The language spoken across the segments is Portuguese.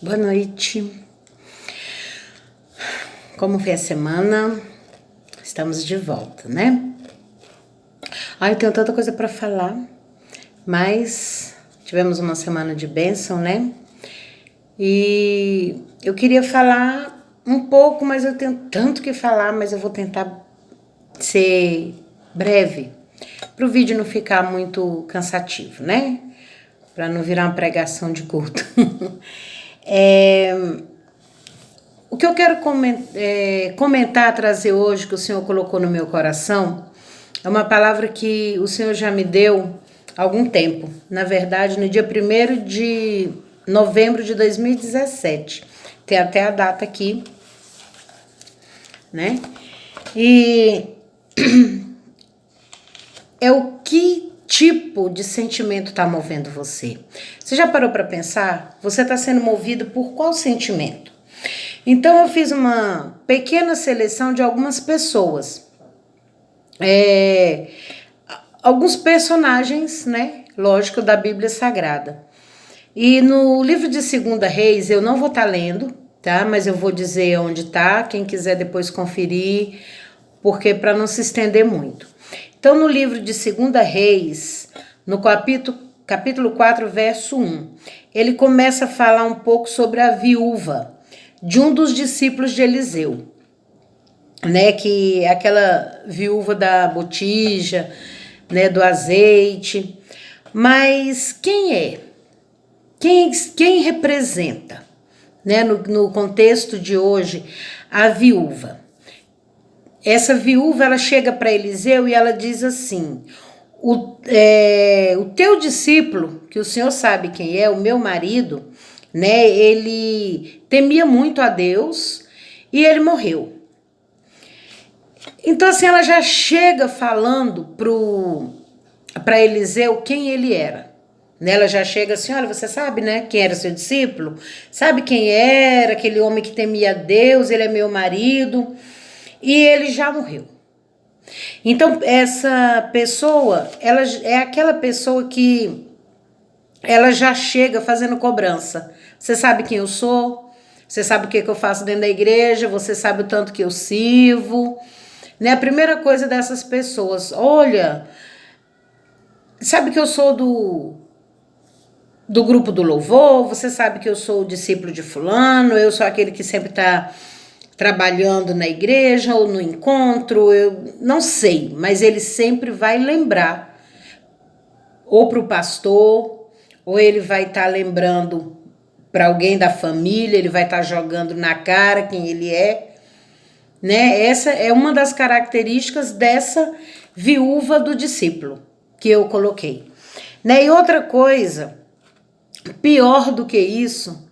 Boa noite. Como foi a semana? Estamos de volta, né? Eu tenho tanta coisa para falar, mas tivemos uma semana de bênção, né? E eu queria falar um pouco, mas eu tenho tanto que falar, mas eu vou tentar ser breve, para o vídeo não ficar muito cansativo, né? Para não virar uma pregação de culto. O que eu quero comentar, trazer hoje, que o Senhor colocou no meu coração, é uma palavra que o Senhor já me deu há algum tempo. Na verdade, no dia 1º de novembro de 2017. Tem até a data aqui, né? E é o que tipo de sentimento está movendo você? Você já parou para pensar? Você está sendo movido por qual sentimento? Então eu fiz uma pequena seleção de algumas pessoas, alguns personagens, né? Lógico, da Bíblia Sagrada. E no livro de 2 Reis, eu não vou estar lendo, tá? Mas eu vou dizer onde tá, quem quiser depois conferir, porque para não se estender muito. Então, no livro de 2 Reis, no capítulo 4, verso 1, ele começa a falar um pouco sobre a viúva de um dos discípulos de Eliseu, né? Que é aquela viúva da botija, né? Do azeite. Mas quem é? Quem representa, né? No contexto de hoje, a viúva. Essa viúva, ela chega para Eliseu e ela diz assim: o teu discípulo, que o senhor sabe quem é, o meu marido, né? Ele temia muito a Deus e ele morreu. Então, assim, ela já chega falando para Eliseu quem ele era. Ela já chega assim: olha, você sabe, né, quem era seu discípulo? Sabe quem era aquele homem que temia a Deus? Ele é meu marido. E ele já morreu. Então, essa pessoa, ela é aquela pessoa que ela já chega fazendo cobrança. Você sabe quem eu sou? Você sabe o que eu faço dentro da igreja? Você sabe o tanto que eu sirvo? Né? A primeira coisa dessas pessoas: olha, sabe que eu sou do grupo do louvor? Você sabe que eu sou o discípulo de fulano? Eu sou aquele que sempre está trabalhando na igreja ou no encontro, eu não sei, mas ele sempre vai lembrar, ou para o pastor, ou ele vai estar lembrando para alguém da família, ele vai estar jogando na cara quem ele é, né? Essa é uma das características dessa viúva do discípulo que eu coloquei, né? E outra coisa, pior do que isso,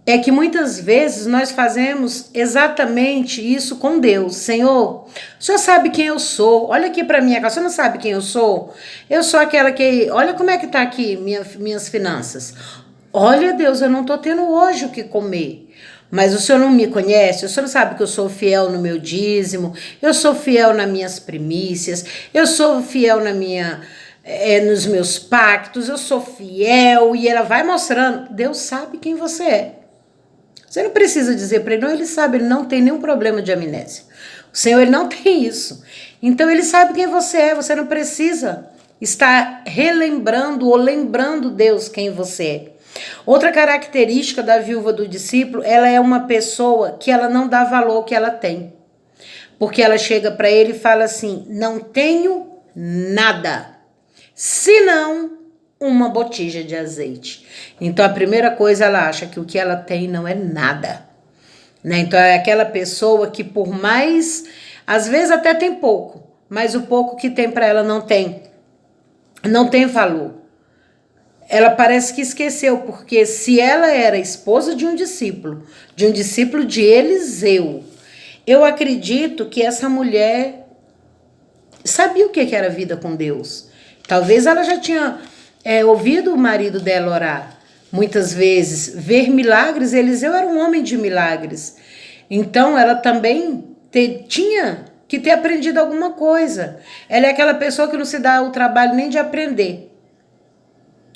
é que muitas vezes nós fazemos exatamente isso com Deus. Senhor, o Senhor sabe quem eu sou. Olha aqui para minha casa. Você não sabe quem eu sou? Eu sou aquela que... Olha como é que tá aqui minhas finanças. Olha, Deus, eu não tô tendo hoje o que comer. Mas o Senhor não me conhece? O Senhor não sabe que eu sou fiel no meu dízimo? Eu sou fiel nas minhas primícias? Eu sou fiel nos meus pactos? Eu sou fiel? E ela vai mostrando. Deus sabe quem você é. Você não precisa dizer para ele, não, ele sabe, ele não tem nenhum problema de amnésia. O Senhor, ele não tem isso. Então, ele sabe quem você não precisa estar relembrando ou lembrando Deus quem você é. Outra característica da viúva do discípulo, ela é uma pessoa que ela não dá valor ao que ela tem. Porque ela chega para ele e fala assim: não tenho nada, senão uma botija de azeite. Então, a primeira coisa, ela acha que o que ela tem não é nada, né? Então, é aquela pessoa que, por mais, às vezes até tem pouco, mas o pouco que tem para ela não tem valor. Ela parece que esqueceu, porque se ela era esposa de um discípulo de Eliseu, eu acredito que essa mulher sabia o que era vida com Deus. Talvez ela já tinha ouvido o marido dela orar muitas vezes, ver milagres. Eliseu era um homem de milagres. Então ela também tinha que ter aprendido alguma coisa. Ela é aquela pessoa que não se dá o trabalho nem de aprender.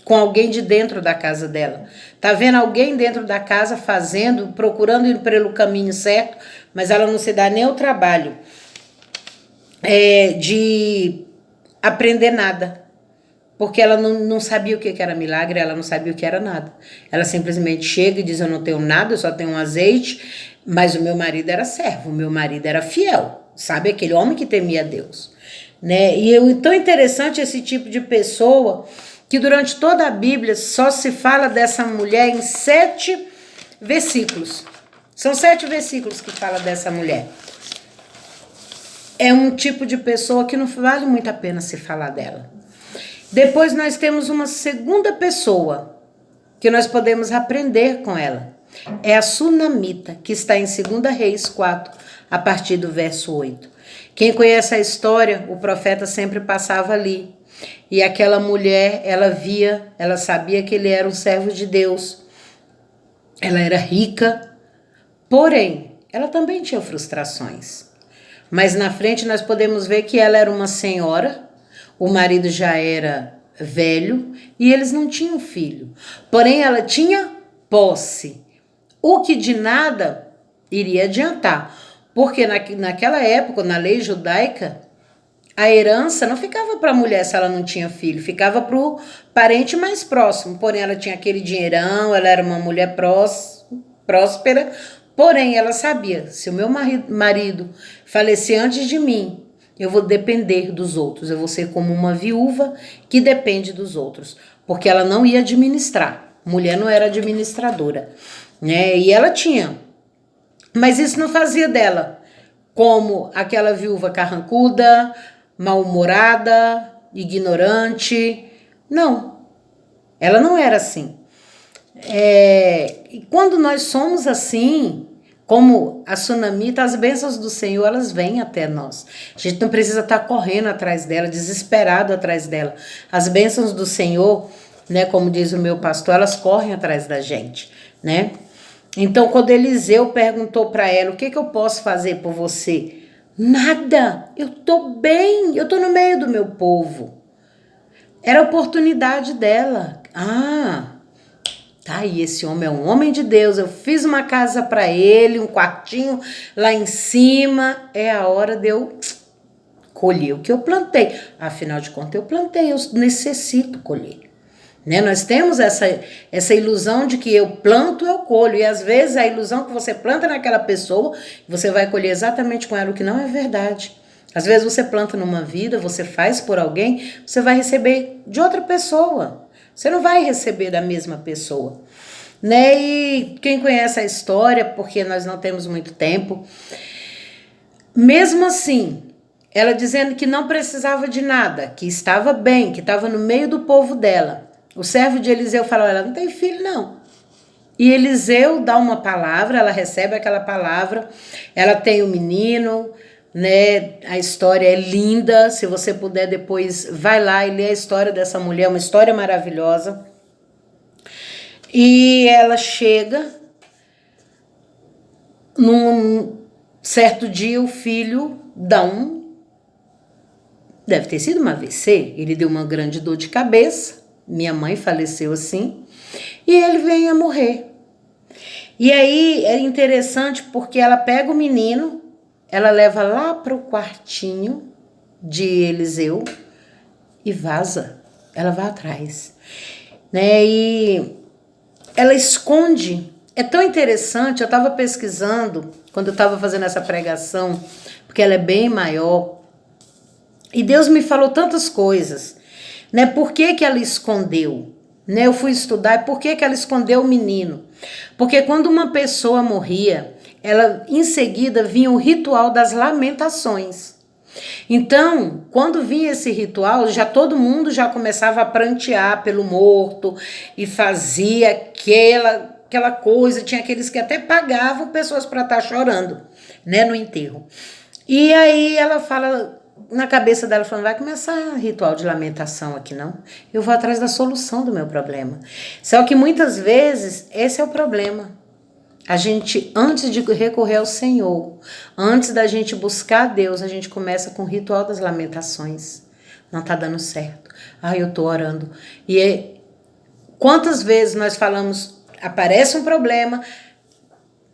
com alguém de dentro da casa dela. Tá vendo alguém dentro da casa fazendo, procurando ir pelo caminho certo, mas ela não se dá nem o trabalho de aprender nada. Porque ela não sabia o que era milagre, ela não sabia o que era nada. Ela simplesmente chega e diz, eu não tenho nada, eu só tenho um azeite, mas o meu marido era servo, o meu marido era fiel. Sabe, aquele homem que temia Deus. Né? E tão interessante esse tipo de pessoa, que durante toda a Bíblia só se fala dessa mulher em 7 versículos. São 7 versículos que fala dessa mulher. É um tipo de pessoa que não vale muito a pena se falar dela. Depois nós temos uma segunda pessoa que nós podemos aprender com ela. É a Sunamita, que está em 2 Reis 4, a partir do verso 8. Quem conhece a história, o profeta sempre passava ali. E aquela mulher, ela sabia que ele era um servo de Deus. Ela era rica, porém, ela também tinha frustrações. Mas na frente nós podemos ver que ela era uma senhora, o marido já era velho e eles não tinham filho. Porém, ela tinha posse, o que de nada iria adiantar. Porque naquela época, na lei judaica, a herança não ficava para a mulher se ela não tinha filho, ficava para o parente mais próximo. Porém, ela tinha aquele dinheirão, ela era uma mulher próspera. Porém, ela sabia, se o meu marido falecer antes de mim, eu vou depender dos outros. Eu vou ser como uma viúva que depende dos outros. Porque ela não ia administrar. Mulher não era administradora. Né? E ela tinha. Mas isso não fazia dela como aquela viúva carrancuda, mal-humorada, ignorante. Não. Ela não era assim. E quando nós somos assim, como a Sunamita, as bênçãos do Senhor, elas vêm até nós. A gente não precisa estar correndo atrás dela, desesperado atrás dela. As bênçãos do Senhor, né, como diz o meu pastor, elas correm atrás da gente, né? Então, quando Eliseu perguntou para ela, o que eu posso fazer por você? Nada, eu tô bem, eu tô no meio do meu povo. Era a oportunidade dela. Tá aí, esse homem é um homem de Deus, eu fiz uma casa para ele, um quartinho lá em cima, é a hora de eu colher o que eu plantei. Afinal de contas, eu plantei, eu necessito colher. Né? Nós temos essa ilusão de que eu planto, eu colho, e às vezes a ilusão que você planta naquela pessoa, você vai colher exatamente com ela, o que não é verdade. Às vezes você planta numa vida, você faz por alguém, você vai receber de outra pessoa. Você não vai receber da mesma pessoa, né? E quem conhece a história, porque nós não temos muito tempo, mesmo assim, ela dizendo que não precisava de nada, que estava bem, que estava no meio do povo dela. O servo de Eliseu falou, ela não tem filho não. E Eliseu dá uma palavra, ela recebe aquela palavra, ela tem um menino, né? A história é linda, se você puder depois vai lá e lê a história dessa mulher, uma história maravilhosa. E ela chega, num certo dia o filho deve ter sido uma AVC, ele deu uma grande dor de cabeça, minha mãe faleceu assim, e ele vem a morrer. E aí é interessante porque ela pega o menino, ela leva lá para o quartinho de Eliseu e vaza. Ela vai atrás, né? E ela esconde. É tão interessante, eu estava pesquisando, quando eu estava fazendo essa pregação, porque ela é bem maior, e Deus me falou tantas coisas, né? Por que ela escondeu? Né? Eu fui estudar, por que ela escondeu o menino? Porque quando uma pessoa morria, em seguida vinha o ritual das lamentações. Então, quando vinha esse ritual, todo mundo já começava a prantear pelo morto e fazia aquela coisa. Tinha aqueles que até pagavam pessoas para estar chorando, né, no enterro. E aí ela fala na cabeça dela, falando, vai começar ritual de lamentação aqui não? Eu vou atrás da solução do meu problema. Só que muitas vezes esse é o problema. A gente, antes de recorrer ao Senhor, antes da gente buscar Deus, a gente começa com o ritual das lamentações. Não tá dando certo. Eu tô orando. E Quantas vezes nós falamos, aparece um problema,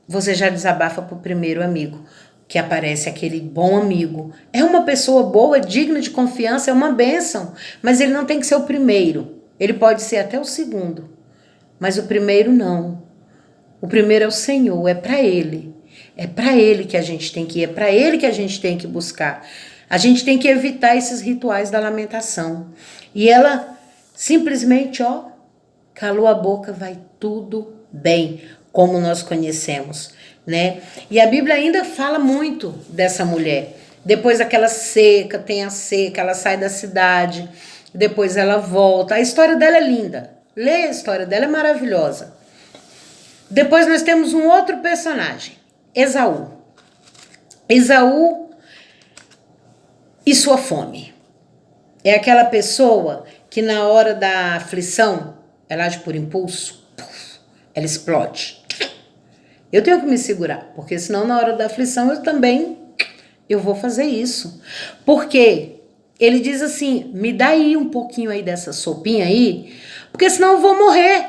você já desabafa pro primeiro amigo, que aparece aquele bom amigo. É uma pessoa boa, digna de confiança, é uma bênção, mas ele não tem que ser o primeiro. Ele pode ser até o segundo, mas o primeiro não. O primeiro é o Senhor, é para Ele. É para Ele que a gente tem que ir, é para Ele que a gente tem que buscar. A gente tem que evitar esses rituais da lamentação. E ela simplesmente, calou a boca, vai tudo bem, como nós conhecemos, né? E a Bíblia ainda fala muito dessa mulher. Depois daquela seca, tem a seca, ela sai da cidade, depois ela volta. A história dela é linda. Lê a história dela, é maravilhosa. Depois nós temos um outro personagem, Esaú. Esaú e sua fome. É aquela pessoa que na hora da aflição, ela age por impulso, ela explode. Eu tenho que me segurar, porque senão na hora da aflição eu vou fazer isso. Porque ele diz assim, me dá aí um pouquinho aí dessa sopinha aí, porque senão eu vou morrer.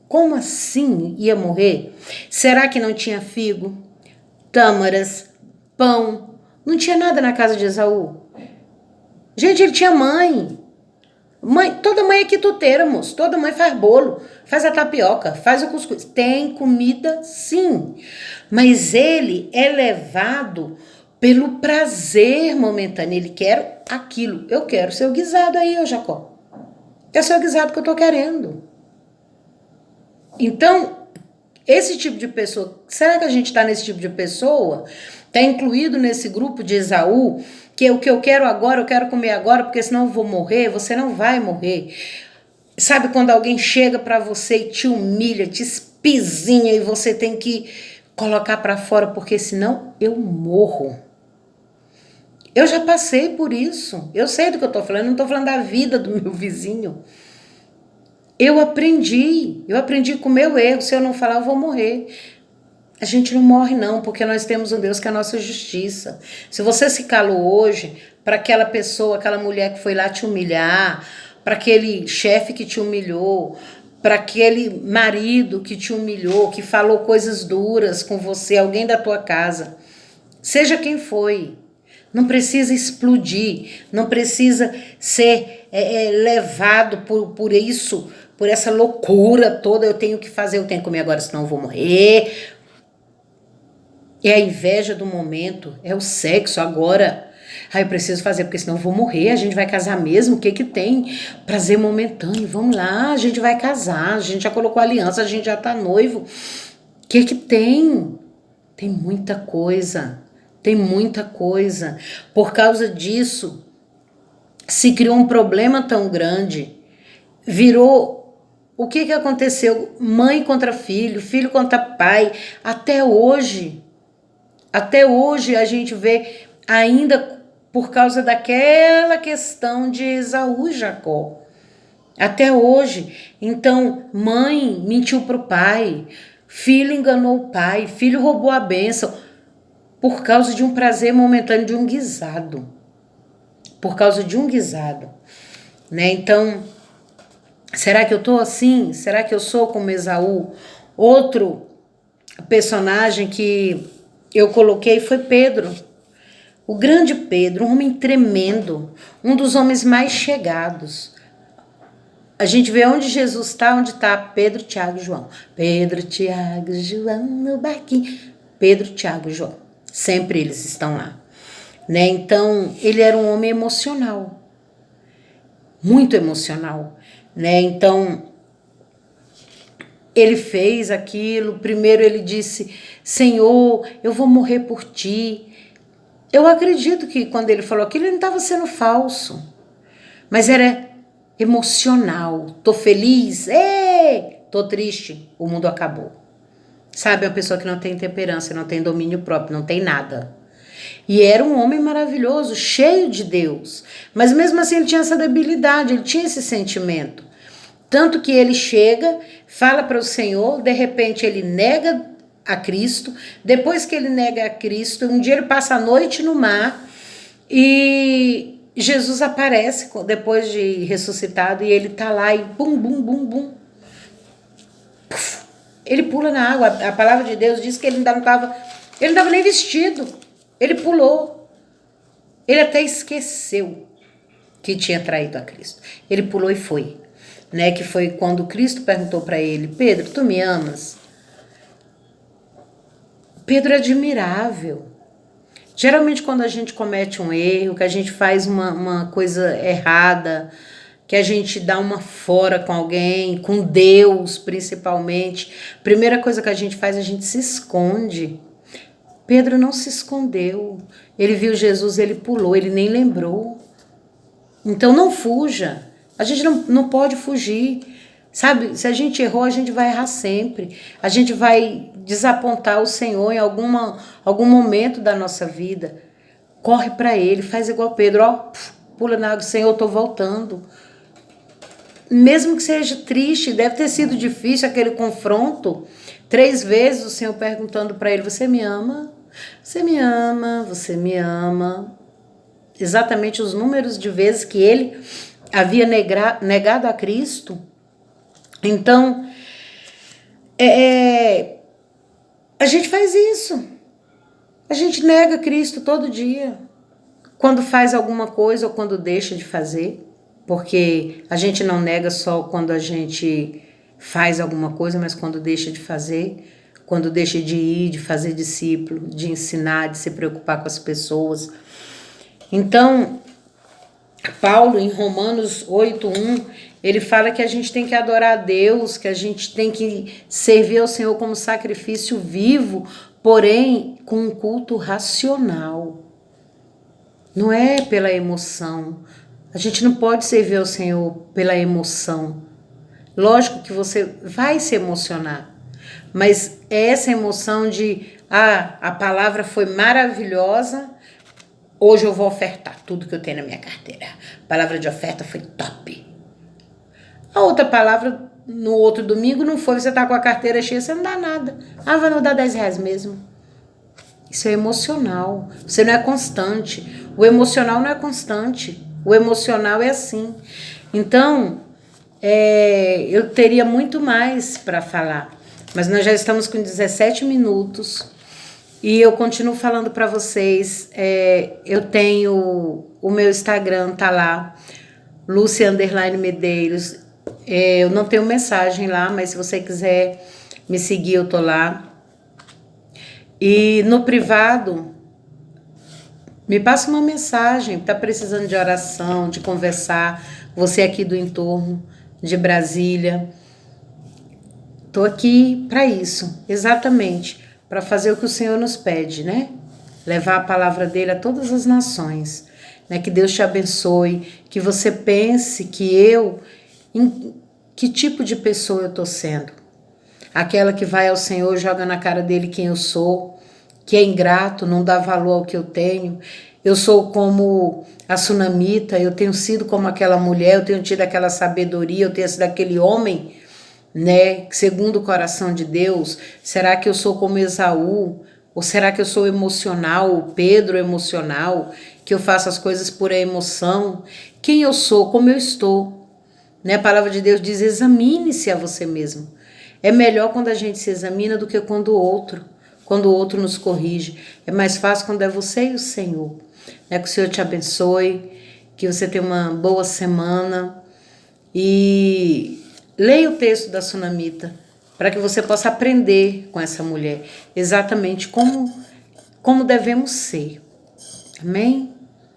Como assim ia morrer? Será que não tinha figo, tâmaras, pão? Não tinha nada na casa de Esaú? Gente, ele tinha mãe. Toda mãe é quituteira, moço. Toda mãe faz bolo, faz a tapioca, faz o cuscuz. Tem comida, sim. Mas ele é levado pelo prazer momentâneo. Ele quer aquilo. Eu quero seu guisado aí, ô Jacó. É seu guisado que eu tô querendo. Então, esse tipo de pessoa, será que a gente está nesse tipo de pessoa? Está incluído nesse grupo de Esaú, que o que eu quero agora, eu quero comer agora, porque senão eu vou morrer. Você não vai morrer. Sabe quando alguém chega para você e te humilha, te espizinha e você tem que colocar para fora, porque senão eu morro. Eu já passei por isso. Eu sei do que eu estou falando, não estou falando da vida do meu vizinho. Eu aprendi com o meu erro. Se eu não falar, eu vou morrer. A gente não morre não, porque nós temos um Deus que é a nossa justiça. Se você se calou hoje para aquela pessoa, aquela mulher que foi lá te humilhar, para aquele chefe que te humilhou, para aquele marido que te humilhou, que falou coisas duras com você, alguém da tua casa, seja quem foi, não precisa explodir, não precisa ser levado por isso, por essa loucura toda. Eu tenho que fazer, eu tenho que comer agora, senão eu vou morrer. É a inveja do momento, é o sexo agora. Eu preciso fazer, porque senão eu vou morrer. A gente vai casar mesmo? O que que tem? Prazer momentâneo, vamos lá, a gente vai casar, a gente já colocou aliança, a gente já tá noivo. O que que tem? Tem muita coisa, tem muita coisa. Por causa disso, se criou um problema tão grande, virou... O que que aconteceu? Mãe contra filho, filho contra pai, até hoje... Até hoje a gente vê ainda por causa daquela questão de Esaú e Jacó. Até hoje. Então, mãe mentiu para o pai, filho enganou o pai, filho roubou a bênção por causa de um prazer momentâneo, de um guisado. Por causa de um guisado. Né? Então, será que eu tô assim? Será que eu sou como Esaú? Outro personagem que eu coloquei foi Pedro, o grande Pedro, um homem tremendo, um dos homens mais chegados. A gente vê onde Jesus está, onde está Pedro, Tiago e João. Pedro, Tiago e João no barquinho. Pedro, Tiago e João. Sempre eles estão lá. Né? Então, ele era um homem emocional. Muito emocional. Né? Então... ele fez aquilo, primeiro ele disse, Senhor, eu vou morrer por ti. Eu acredito que quando ele falou aquilo, ele não estava sendo falso, mas era emocional. Tô feliz, tô triste, o mundo acabou. Sabe, uma pessoa que não tem temperança, não tem domínio próprio, não tem nada. E era um homem maravilhoso, cheio de Deus, mas mesmo assim ele tinha essa debilidade, ele tinha esse sentimento. Tanto que ele chega, fala para o Senhor, de repente ele nega a Cristo. Depois que ele nega a Cristo, um dia ele passa a noite no mar e Jesus aparece depois de ressuscitado e ele tá lá e bum, bum, bum, bum. Ele pula na água. A palavra de Deus diz que ele não estava nem vestido. Ele pulou. Ele até esqueceu que tinha traído a Cristo. Ele pulou e foi. Né? Que foi quando Cristo perguntou para ele: Pedro, tu me amas? Pedro é admirável. Geralmente quando a gente comete um erro, que a gente faz uma coisa errada, que a gente dá uma fora com alguém, com Deus principalmente, a primeira coisa que a gente faz, a gente se esconde. Pedro não se escondeu. Ele viu Jesus, ele pulou, ele nem lembrou. Então não fuja. A gente não pode fugir. Sabe, se a gente errou, a gente vai errar sempre. A gente vai desapontar o Senhor em algum momento da nossa vida. Corre para Ele, faz igual Pedro, ó, pula na água, Senhor, eu tô voltando. Mesmo que seja triste, deve ter sido difícil aquele confronto. 3 vezes o Senhor perguntando para ele: você me ama? Você me ama? Você me ama? Exatamente os números de vezes que ele havia negado a Cristo. Então, a gente faz isso. A gente nega Cristo todo dia. Quando faz alguma coisa ou quando deixa de fazer. Porque a gente não nega só quando a gente faz alguma coisa, mas quando deixa de fazer, quando deixa de ir, de fazer discípulo, de ensinar, de se preocupar com as pessoas. Então, Paulo, em Romanos 8:1, ele fala que a gente tem que adorar a Deus, que a gente tem que servir ao Senhor como sacrifício vivo, porém com um culto racional. Não é pela emoção. A gente não pode servir ao Senhor pela emoção. Lógico que você vai se emocionar, mas é essa emoção de, a palavra foi maravilhosa, hoje eu vou ofertar tudo que eu tenho na minha carteira. A palavra de oferta foi top. A outra palavra, no outro domingo, não foi, você tá com a carteira cheia, você não dá nada. Vai não dar R$10 mesmo. Isso é emocional, você não é constante. O emocional não é constante. O emocional é assim. Então, eu teria muito mais para falar, mas nós já estamos com 17 minutos e eu continuo falando para vocês. Eu tenho o meu Instagram, tá lá, Lucy_Medeiros. Eu não tenho mensagem lá, mas se você quiser me seguir, eu tô lá. E no privado, me passa uma mensagem, tá precisando de oração, de conversar, você aqui do entorno de Brasília. Tô aqui para isso, exatamente, para fazer o que o Senhor nos pede, né? Levar a palavra dele a todas as nações, né? Que Deus te abençoe, que você pense em que tipo de pessoa eu tô sendo. Aquela que vai ao Senhor, joga na cara dele quem eu sou, que é ingrato, não dá valor ao que eu tenho. Eu sou como a sunamita, eu tenho sido como aquela mulher, eu tenho tido aquela sabedoria, eu tenho sido aquele homem, né, segundo o coração de Deus. Será que eu sou como Esaú? Ou será que eu sou emocional, o Pedro emocional, que eu faço as coisas por emoção? Quem eu sou, como eu estou? Né? A palavra de Deus diz: examine-se a você mesmo. É melhor quando a gente se examina do que quando o outro nos corrige. É mais fácil quando é você e o Senhor. Que o Senhor te abençoe, que você tenha uma boa semana e leia o texto da sunamita para que você possa aprender com essa mulher exatamente como devemos ser. Amém?